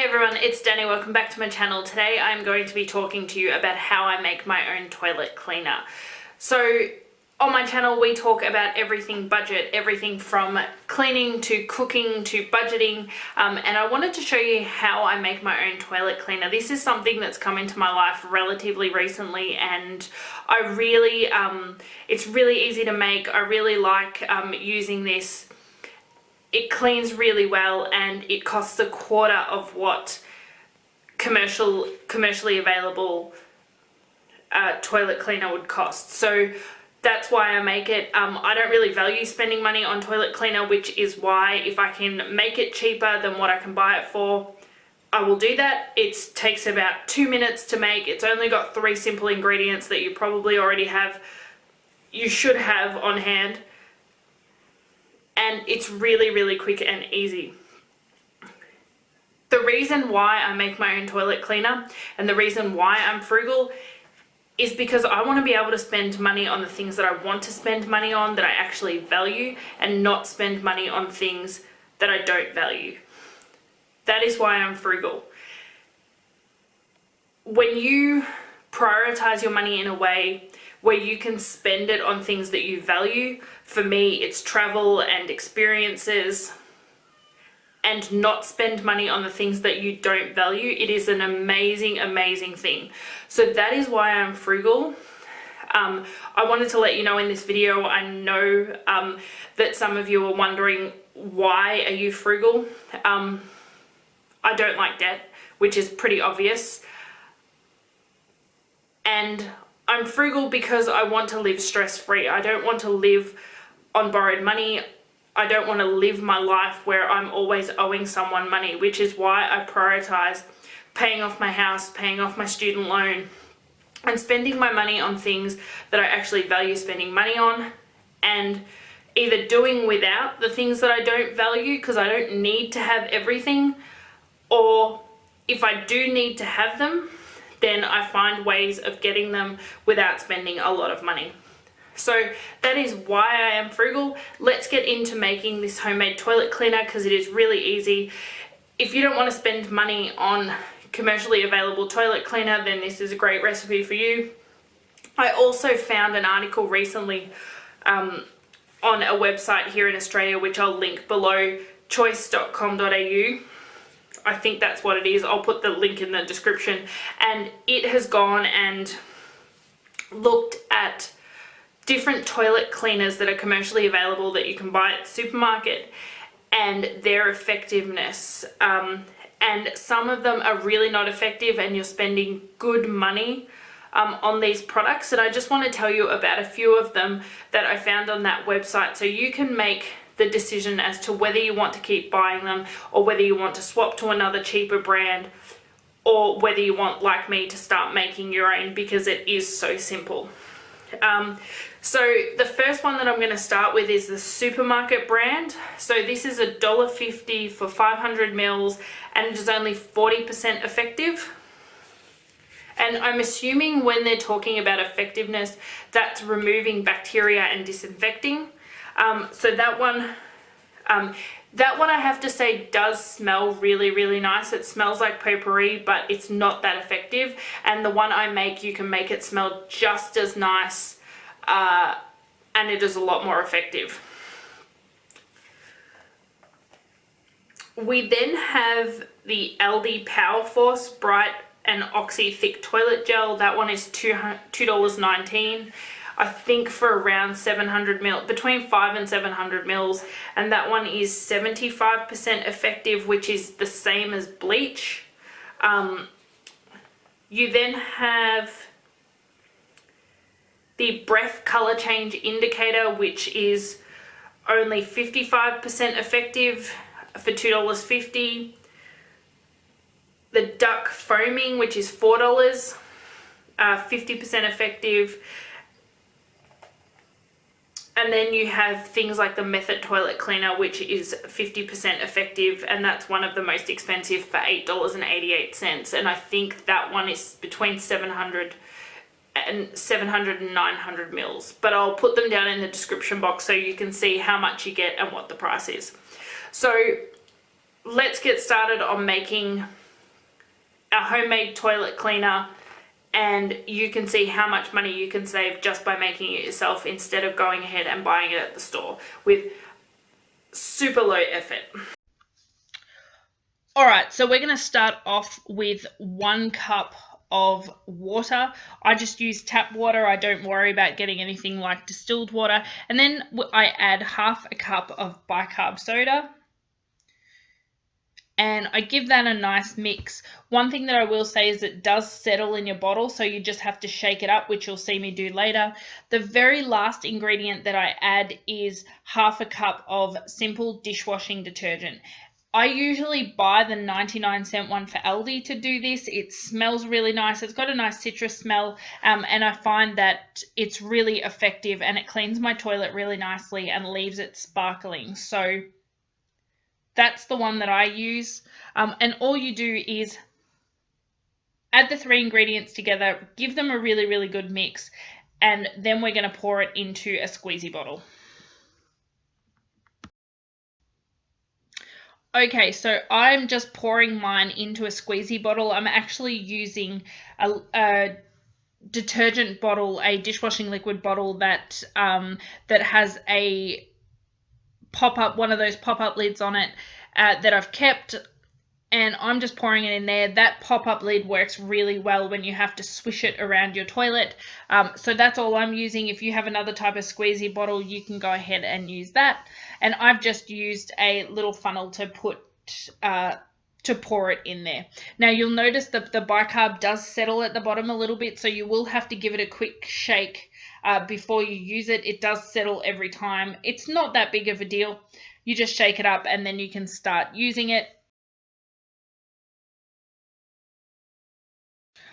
everyone, it's Danny. Welcome back to my channel. Today I'm going to be talking to you about how I make my own toilet cleaner. So on my channel we talk about everything budget, everything from cleaning to cooking to budgeting, and I wanted to show you how I make my own toilet cleaner. This is something that's come into my life relatively recently, and I really, it's really easy to make. I really like using this. It cleans really well and it costs a quarter of what commercially available toilet cleaner would cost. So that's why I make it. I don't really value spending money on toilet cleaner, which is why if I can make it cheaper than what I can buy it for, I will do that. It takes about 2 minutes to make. It's only got 3 simple ingredients that you probably already have, you should have on hand. And it's really, really quick and easy. The reason why I make my own toilet cleaner and the reason why I'm frugal is because I want to be able to spend money on the things that I want to spend money on, that I actually value, and not spend money on things that I don't value. That is why I'm frugal. When you prioritize your money in a way where you can spend it on things that you value, for me it's travel and experiences, and not spend money on the things that you don't value, it is an amazing, amazing thing. So that is why I'm frugal. I wanted to let you know in this video, I know that some of you are wondering, why are you frugal? I don't like debt, which is pretty obvious. And I'm frugal because I want to live stress-free. I don't want to live on borrowed money. I don't want to live my life where I'm always owing someone money, which is why I prioritize paying off my house, paying off my student loan, and spending my money on things that I actually value spending money on, and either doing without the things that I don't value because I don't need to have everything, or if I do need to have them, then I find ways of getting them without spending a lot of money. So that is why I am frugal. Let's get into making this homemade toilet cleaner because it is really easy. If you don't want to spend money on commercially available toilet cleaner, then this is a great recipe for you. I also found an article recently on a website here in Australia, which I'll link below, choice.com.au. I think that's what it is. I'll put the link in the description. And it has gone and looked at different toilet cleaners that are commercially available that you can buy at the supermarket and their effectiveness. And some of them are really not effective and you're spending good money on these products. And I just want to tell you about a few of them that I found on that website so you can make the decision as to whether you want to keep buying them or whether you want to swap to another cheaper brand, or whether you want, like me, to start making your own, because it is so simple. So the first one that I'm going to start with is the supermarket brand. So this is $1.50 for 500 mils and it is only 40% effective. And I'm assuming when they're talking about effectiveness, that's removing bacteria and disinfecting. So that one I have to say does smell really, really nice. It smells like potpourri, but it's not that effective. And the one I make, you can make it smell just as nice, and it is a lot more effective. We then have the Aldi Power Force Bright and Oxy Thick Toilet Gel. That one is $2.19. I think for around 700 mil, between 5 and 700 mils, and that one is 75% effective, which is the same as bleach. You then have the Breath Color Change Indicator, which is only 55% effective for $2.50. The Duck Foaming, which is $4, 50% effective. And then you have things like the Method Toilet Cleaner, which is 50% effective, and that's one of the most expensive for $8.88. And I think that one is between 700 and 900 mils. But I'll put them down in the description box so you can see how much you get and what the price is. So let's get started on making a homemade toilet cleaner, and you can see how much money you can save just by making it yourself instead of going ahead and buying it at the store with super low effort. All right, so we're going to start off with 1 cup of water. I just use tap water. I don't worry about getting anything like distilled water. And then I add half a cup of bicarb soda. And I give that a nice mix. One thing that I will say is it does settle in your bottle, so you just have to shake it up, which you'll see me do later. The very last ingredient that I add is half a cup of simple dishwashing detergent. I usually buy the 99-cent one for Aldi to do this. It smells really nice. It's got a nice citrus smell, and I find that it's really effective, and it cleans my toilet really nicely and leaves it sparkling. So that's the one that I use. And all you do is add the 3 ingredients together, give them a really, really good mix, and then we're going to pour it into a squeezy bottle. Okay, so I'm just pouring mine into a squeezy bottle. I'm actually using a detergent bottle, a dishwashing liquid bottle that that has a pop-up, one of those pop-up lids on it that I've kept, and I'm just pouring it in there. That pop-up lid works really well when you have to swish it around your toilet. So that's all I'm using. If you have another type of squeezy bottle, you can go ahead and use that. And I've just used a little funnel to put to pour it in there. Now you'll notice that the bicarb does settle at the bottom a little bit, so you will have to give it a quick shake before you use it. It does settle every time. It's not that big of a deal. You just shake it up and then you can start using it.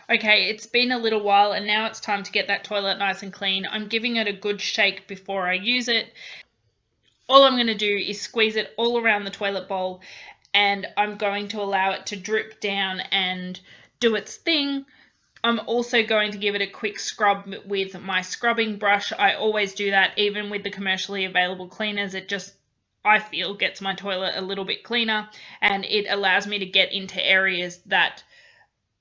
Okay, it's been a little while and now it's time to get that toilet nice and clean. I'm giving it a good shake before I use it. All I'm going to do is squeeze it all around the toilet bowl, and I'm going to allow it to drip down and do its thing. I'm also going to give it a quick scrub with my scrubbing brush. I always do that, even with the commercially available cleaners. It just, I feel, gets my toilet a little bit cleaner, and it allows me to get into areas that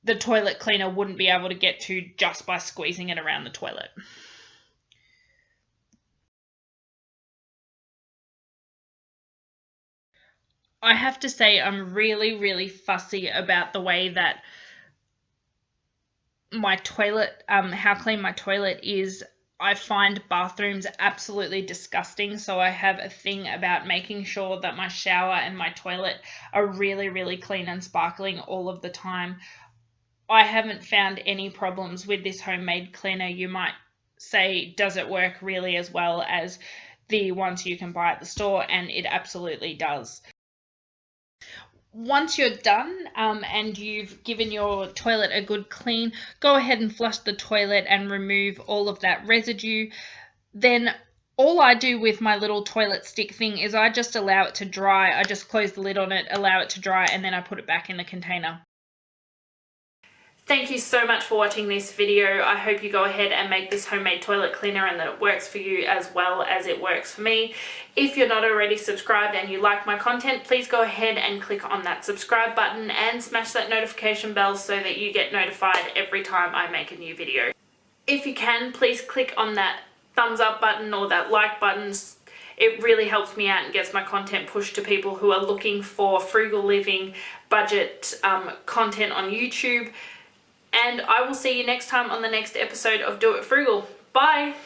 the toilet cleaner wouldn't be able to get to just by squeezing it around the toilet. I have to say I'm really, really fussy about the way that my toilet, how clean my toilet is. I find bathrooms absolutely disgusting, so I have a thing about making sure that my shower and my toilet are really, really clean and sparkling all of the time. I haven't found any problems with this homemade cleaner. You might say, does it work really as well as the ones you can buy at the store? And it absolutely does. Once you're done and you've given your toilet a good clean, go ahead and flush the toilet and remove all of that residue. Then all I do with my little toilet stick thing is I just allow it to dry. I just close the lid on it, allow it to dry, and then I put it back in the container. Thank you so much for watching this video. I hope you go ahead and make this homemade toilet cleaner and that it works for you as well as it works for me. If you're not already subscribed and you like my content, please go ahead and click on that subscribe button and smash that notification bell so that you get notified every time I make a new video. If you can, please click on that thumbs up button or that like button. It really helps me out and gets my content pushed to people who are looking for frugal living, budget content on YouTube. And I will see you next time on the next episode of Do It Frugal. Bye!